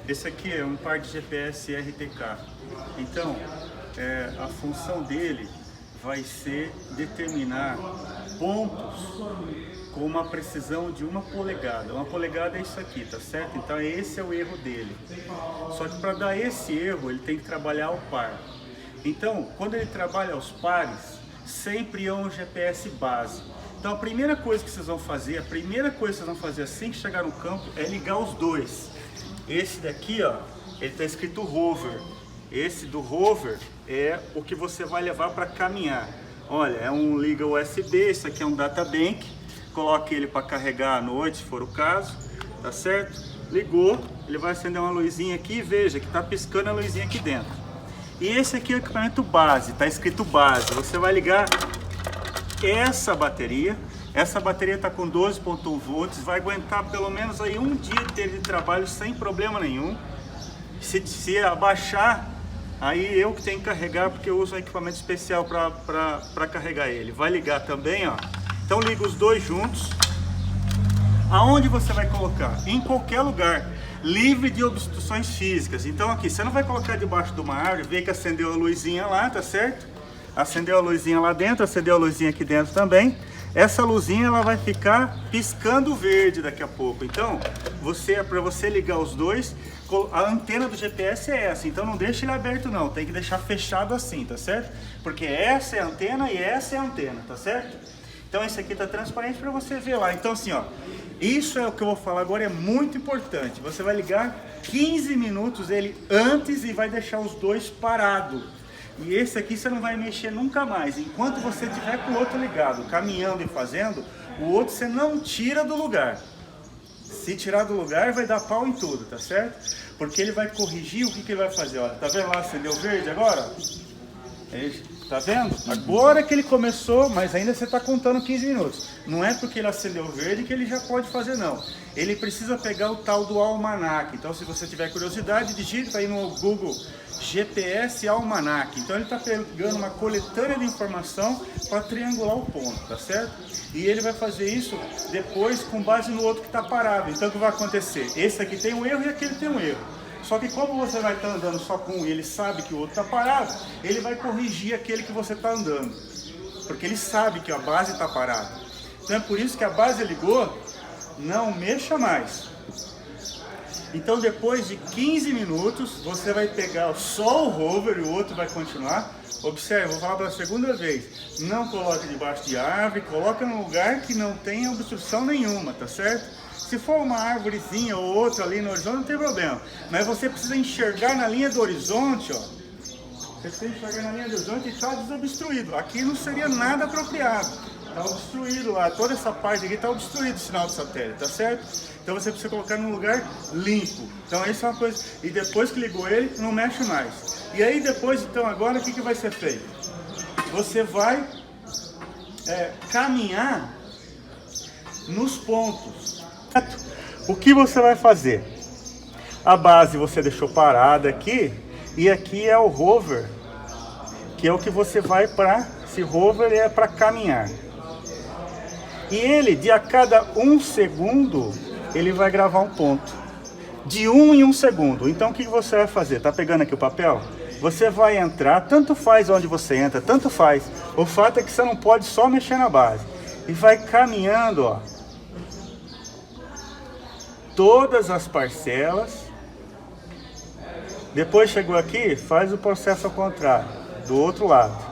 Esse aqui é um par de GPS RTK. Então, a função dele vai ser determinar pontos com uma precisão de 1 polegada. 1 polegada é isso aqui, tá certo? Então esse é o erro dele. Só que para dar esse erro, ele tem que trabalhar ao par. Então, quando ele trabalha aos pares, sempre é um GPS base. Então a primeira coisa que vocês vão fazer, assim que chegar no campo é ligar os dois. Esse daqui, ó, ele está escrito rover. Esse do rover é o que você vai levar para caminhar. Olha, é um liga USB, isso aqui é um data bank. Coloque ele para carregar à noite, se for o caso, tá certo? Ligou, ele vai acender uma luzinha aqui e veja que está piscando a luzinha aqui dentro. E esse aqui é o equipamento base, está escrito base. Você vai ligar essa bateria está com 12.1 volts, vai aguentar pelo menos aí um dia inteiro de trabalho sem problema nenhum. Se abaixar, aí eu que tenho que carregar, porque eu uso um equipamento especial para carregar ele. Vai ligar também, ó. Então liga os dois juntos. Aonde você vai colocar? Em qualquer lugar, livre de obstruções físicas. Então aqui, você não vai colocar debaixo de uma árvore, vê que acendeu a luzinha lá, tá certo? Acendeu a luzinha lá dentro, acendeu a luzinha aqui dentro também. Essa luzinha ela vai ficar piscando verde daqui a pouco. Então, para você ligar os dois, a antena do GPS é essa. Então não deixa ele aberto não, tem que deixar fechado assim, tá certo? Porque essa é a antena e essa é a antena, tá certo? Então esse aqui tá transparente para você ver lá. Então assim, ó, isso é o que eu vou falar agora, é muito importante. Você vai ligar 15 minutos ele antes e vai deixar os dois parados. E esse aqui você não vai mexer nunca mais. Enquanto você tiver com o outro ligado, caminhando e fazendo, o outro você não tira do lugar. Se tirar do lugar, vai dar pau em tudo, tá certo? Porque ele vai corrigir, o que ele vai fazer? Olha, tá vendo lá, acendeu verde agora? Tá vendo? Agora que ele começou, mas ainda você está contando 15 minutos. Não é porque ele acendeu verde que ele já pode fazer, não. Ele precisa pegar o tal do almanaque. Então, se você tiver curiosidade, digita aí no Google GPS Almanac. Então ele está pegando uma coletânea de informação para triangular o ponto, tá certo? E ele vai fazer isso depois com base no outro que está parado. Então o que vai acontecer? Esse aqui tem um erro e aquele tem um erro. Só que como você vai estar andando só com um e ele sabe que o outro está parado, ele vai corrigir aquele que você está andando. Porque ele sabe que a base está parada. Então é por isso que a base ligou, não mexa mais. Então depois de 15 minutos, você vai pegar só o rover e o outro vai continuar. Observe, vou falar pela segunda vez. Não coloque debaixo de árvore, coloca num lugar que não tenha obstrução nenhuma, tá certo? Se for uma árvorezinha ou outra ali no horizonte, não tem problema. Mas você precisa enxergar na linha do horizonte, ó. Você precisa enxergar na linha do horizonte e está desobstruído. Aqui não seria nada apropriado. Está obstruído lá, toda essa parte aqui está obstruído o sinal do satélite, tá certo? Então você precisa colocar num lugar limpo. Então isso é uma coisa. E depois que ligou ele, não mexe mais. E aí depois, então agora o que vai ser feito? Você vai caminhar nos pontos. O que você vai fazer? A base você deixou parada aqui. E aqui é o rover, que é o que você vai para... Esse rover é para caminhar. E ele, de a cada 1 segundo, ele vai gravar um ponto. De 1 em 1 segundo. Então o que você vai fazer? Tá pegando aqui o papel? Você vai entrar, tanto faz onde você entra, tanto faz. O fato é que você não pode só mexer na base. E vai caminhando, ó. Todas as parcelas. Depois chegou aqui, faz o processo ao contrário, do outro lado.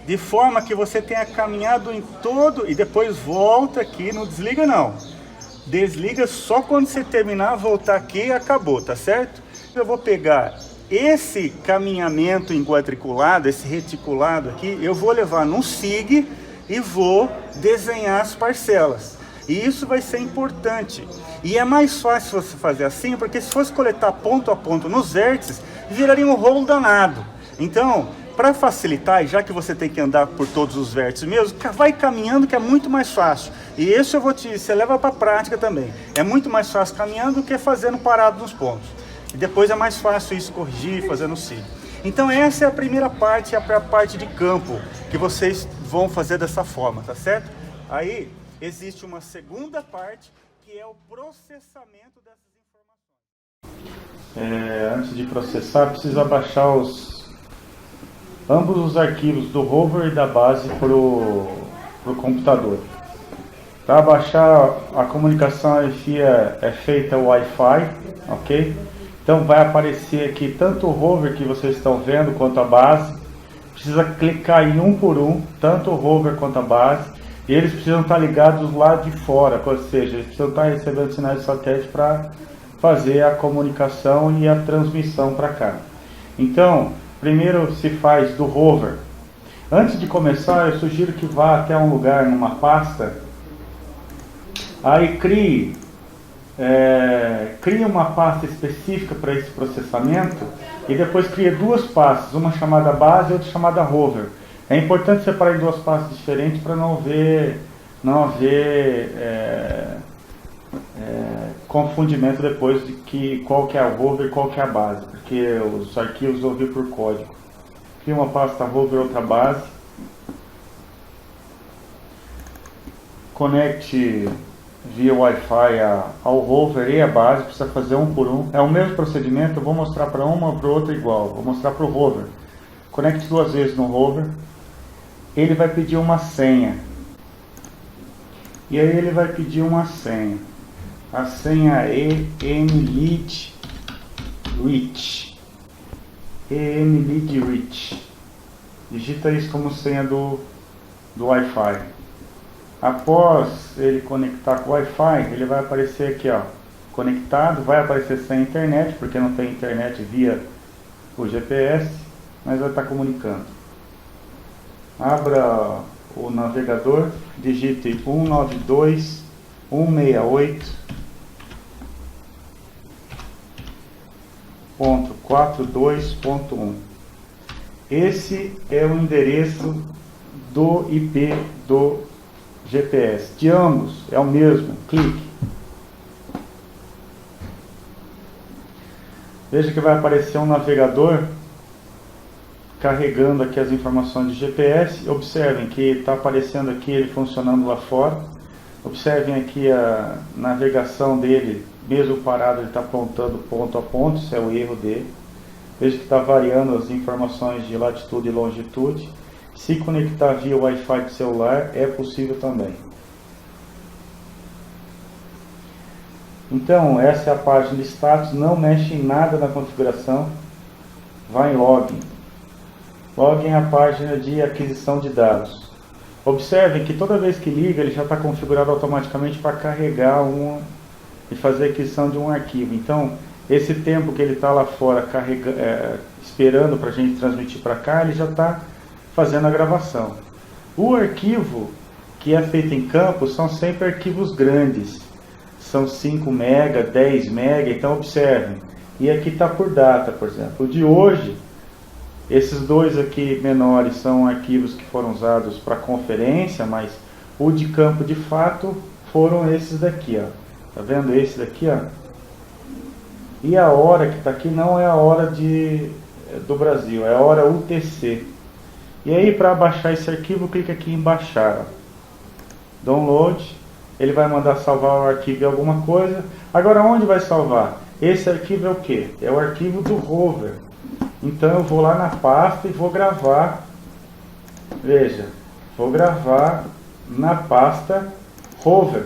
De forma que você tenha caminhado em todo e depois volta aqui, não desliga não. Desliga só quando você terminar, voltar aqui e acabou, tá certo? Eu vou pegar esse caminhamento em quadriculado, esse reticulado aqui, eu vou levar num SIG e vou desenhar as parcelas. E isso vai ser importante. E é mais fácil você fazer assim, porque se fosse coletar ponto a ponto nos vértices, viraria um rolo danado. Então, para facilitar, e já que você tem que andar por todos os vértices mesmo, vai caminhando que é muito mais fácil. E isso você leva para a prática também. É muito mais fácil caminhando do que fazendo parado nos pontos. E depois é mais fácil isso corrigir, fazendo SIG. Então essa é a primeira parte, a parte de campo, que vocês vão fazer dessa forma, tá certo? Aí existe uma segunda parte, que é o processamento dessas informações. antes de processar, precisa baixar ambos os arquivos do rover e da base para o computador. Para baixar, a comunicação é feita Wi-Fi, ok? Então vai aparecer aqui tanto o rover que vocês estão vendo quanto a base. Precisa clicar em um por um, tanto o rover quanto a base, e eles precisam estar ligados lá de fora, ou seja, eles precisam estar recebendo sinais de satélite para fazer a comunicação e a transmissão para cá. Então, primeiro se faz do rover. Antes de começar, eu sugiro que vá até um lugar, numa pasta, aí crie uma pasta específica para esse processamento e depois crie duas pastas, uma chamada base e outra chamada rover. É importante separar em duas pastas diferentes para não haver confundimento depois de qual que é o rover e qual que é a base, porque os arquivos vão vir por código. Crie uma pasta rover e outra base. Conecte via Wi-Fi ao rover e a base, precisa fazer um por um. É o mesmo procedimento, eu vou mostrar para uma ou para outra igual. Vou mostrar para o rover. Conecte duas vezes no rover. Ele vai pedir uma senha. E aí ele vai pedir uma senha. A senha é emlead rich. emlead rich. Digita isso como senha do Wi-Fi. Após ele conectar com o Wi-Fi, ele vai aparecer aqui, ó, conectado, vai aparecer sem internet, porque não tem internet via o GPS, mas vai estar comunicando. Abra o navegador, digite 192.168.42.1. Esse é o endereço do IP do GPS. De ambos é o mesmo. Clique. Veja que vai aparecer um navegador carregando aqui as informações de GPS. Observem que está aparecendo aqui ele funcionando lá fora. Observem aqui a navegação dele, mesmo parado, ele está apontando ponto a ponto, isso é o erro dele. Veja que está variando as informações de latitude e longitude. Se conectar via Wi-Fi de celular é possível também. Então, essa é a página de status, não mexe em nada na configuração. Vai em Login. Login é a página de aquisição de dados. Observem que toda vez que liga, ele já está configurado automaticamente para carregar e fazer a aquisição de um arquivo. Então, esse tempo que ele está lá fora esperando para a gente transmitir para cá, ele já está fazendo a gravação. O arquivo que é feito em campo são sempre arquivos grandes. São 5 MB, 10 MB, então observem. E aqui está por data, por exemplo. O de hoje, esses dois aqui menores são arquivos que foram usados para conferência, mas o de campo de fato foram esses daqui, ó. Tá vendo esse daqui, ó? E a hora que está aqui não é a hora do Brasil, é a hora UTC. E aí, para baixar esse arquivo, clica aqui em baixar. Download. Ele vai mandar salvar o arquivo em alguma coisa. Agora, onde vai salvar? Esse arquivo é o que? É o arquivo do rover. Então, eu vou lá na pasta e vou gravar. Veja, vou gravar na pasta rover.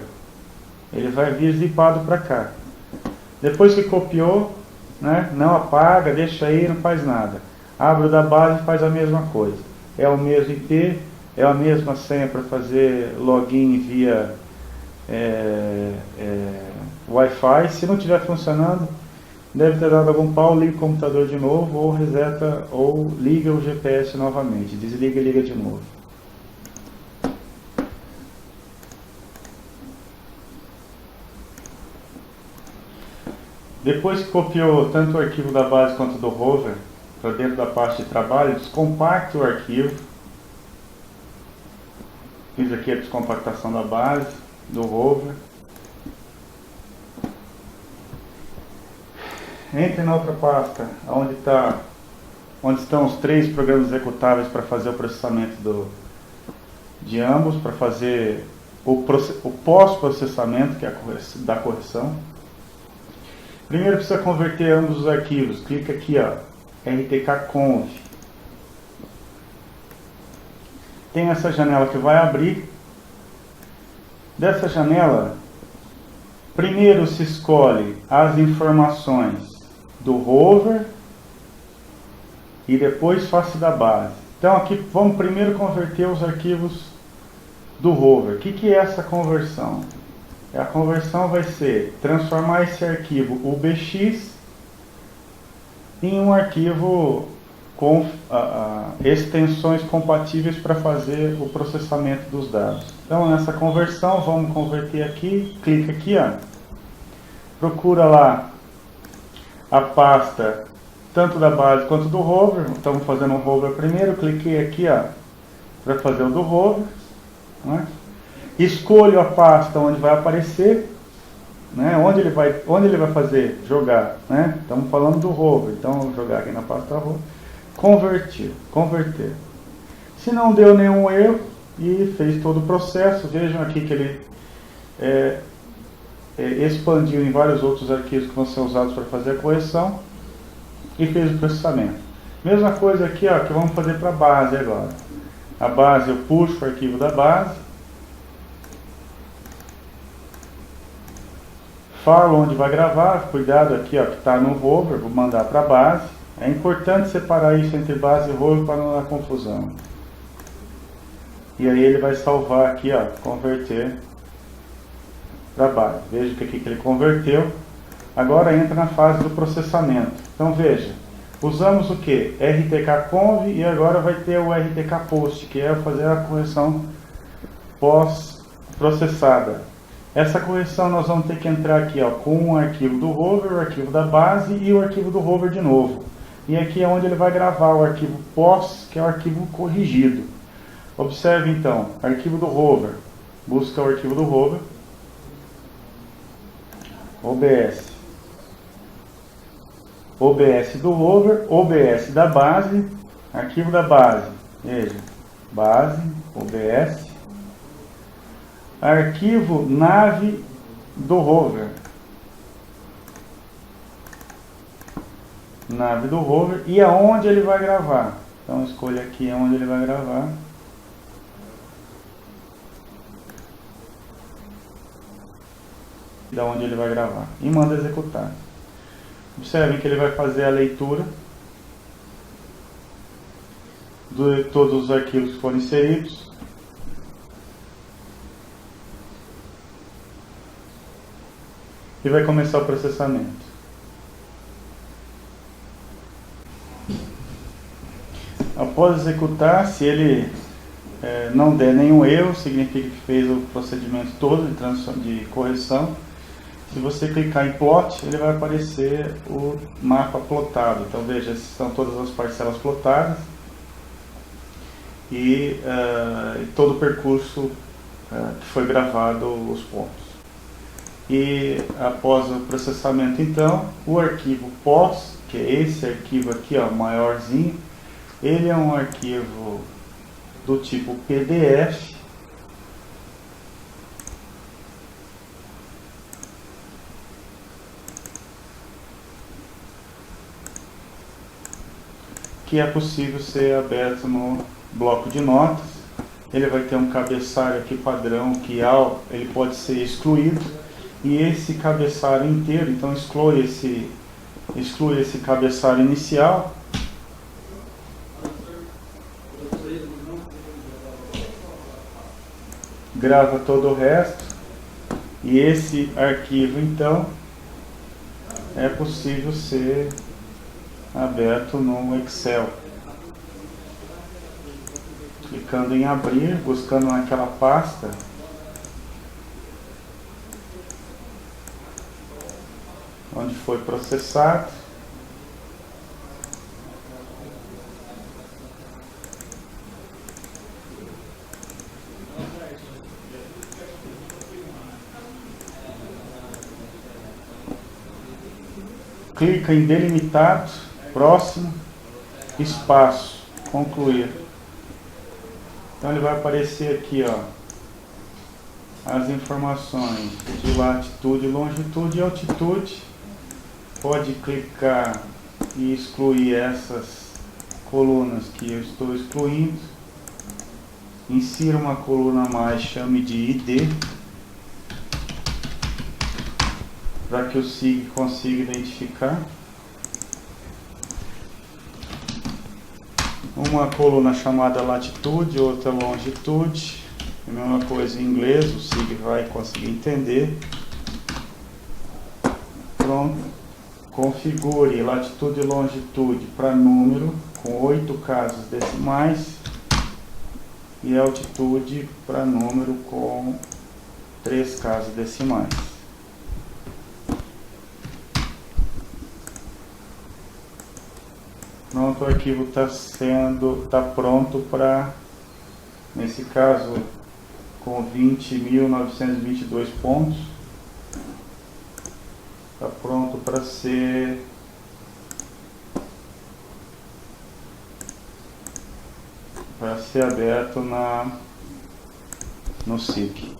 Ele vai vir zipado para cá. Depois que copiou, né, não apaga, deixa aí, não faz nada. Abre o da base e faz a mesma coisa. É o mesmo IP, é a mesma senha para fazer login via Wi-Fi. Se não estiver funcionando, deve ter dado algum pau, liga o computador de novo, ou reseta, ou liga o GPS novamente. Desliga e liga de novo. Depois que copiou tanto o arquivo da base quanto do rover para dentro da pasta de trabalho, descompacte o arquivo. Fiz aqui a descompactação da base, do rover. Entre na outra pasta, onde estão os 3 programas executáveis para fazer o processamento de ambos, para fazer o pós-processamento, que é da correção. Primeiro precisa converter ambos os arquivos. Clica aqui, ó, rtk-conv. Tem essa janela que vai abrir. Dessa janela, primeiro se escolhe as informações do rover e depois face da base. Então aqui vamos primeiro converter os arquivos do rover. O que é essa conversão? A conversão vai ser transformar esse arquivo UBX em um arquivo com extensões compatíveis para fazer o processamento dos dados. Então nessa conversão, vamos converter aqui, clica aqui, ó, procura lá a pasta tanto da base quanto do rover. Estamos fazendo o rover primeiro, cliquei aqui, ó, para fazer o do rover, né? Escolho a pasta onde vai aparecer, né? Onde ele vai fazer, jogar, né? Estamos falando do rover, então vou jogar aqui na pasta rover. Converter. Se não deu nenhum erro e fez todo o processo, vejam aqui que ele expandiu em vários outros arquivos que vão ser usados para fazer a correção e fez o processamento. Mesma coisa aqui, ó, que vamos fazer para a base agora. A base, eu puxo o arquivo da base, falo onde vai gravar, cuidado aqui, ó, que está no rover, vou mandar para a base. É importante separar isso entre base e rover para não dar confusão. E aí ele vai salvar aqui, ó, converter para base. Veja que aqui que ele converteu. Agora entra na fase do processamento. Então veja, usamos o que? rtk-conv e agora vai ter o rtk-post, que é fazer a correção pós-processada. Essa correção nós vamos ter que entrar aqui, ó, com o arquivo do rover, o arquivo da base e o arquivo do rover de novo. E aqui é onde ele vai gravar o arquivo pós, que é o arquivo corrigido. Observe então, arquivo do rover. Busca o arquivo do rover. OBS. OBS do rover, OBS da base, arquivo da base. Veja, base, OBS. Arquivo nave do rover. Nave do rover e aonde ele vai gravar. Então escolha aqui onde ele vai gravar. Da onde ele vai gravar. E manda executar. Observem que ele vai fazer a leitura de todos os arquivos que foram inseridos. E vai começar o processamento. Após executar, se ele não der nenhum erro, significa que fez o procedimento todo de correção. Se você clicar em plot, ele vai aparecer o mapa plotado. Então veja, são todas as parcelas plotadas e todo o percurso que foi gravado, os pontos. E após o processamento, então, o arquivo pós, que é esse arquivo aqui, ó, maiorzinho, ele é um arquivo do tipo PDF, que é possível ser aberto no bloco de notas. Ele vai ter um cabeçalho aqui padrão que ele pode ser excluído, e esse cabeçalho inteiro, então exclui esse cabeçalho inicial. Grava todo o resto, e esse arquivo então é possível ser aberto no Excel, clicando em abrir, buscando naquela pasta onde foi processado. Clica em delimitado, próximo, espaço, concluir. Então ele vai aparecer aqui, ó, as informações de latitude, longitude e altitude pode clicar e excluir essas colunas que eu estou excluindo. Insira uma coluna a mais, chame de ID, para que o SIG consiga identificar. Uma coluna chamada latitude, outra longitude, a mesma coisa em inglês, o SIG vai conseguir entender. Pronto. Configure latitude e longitude para número com 8 casas decimais e altitude para número com 3 casas decimais. Pronto, o arquivo está pronto para, nesse caso, com 20.922 pontos. Está pronto para ser aberto no SIG.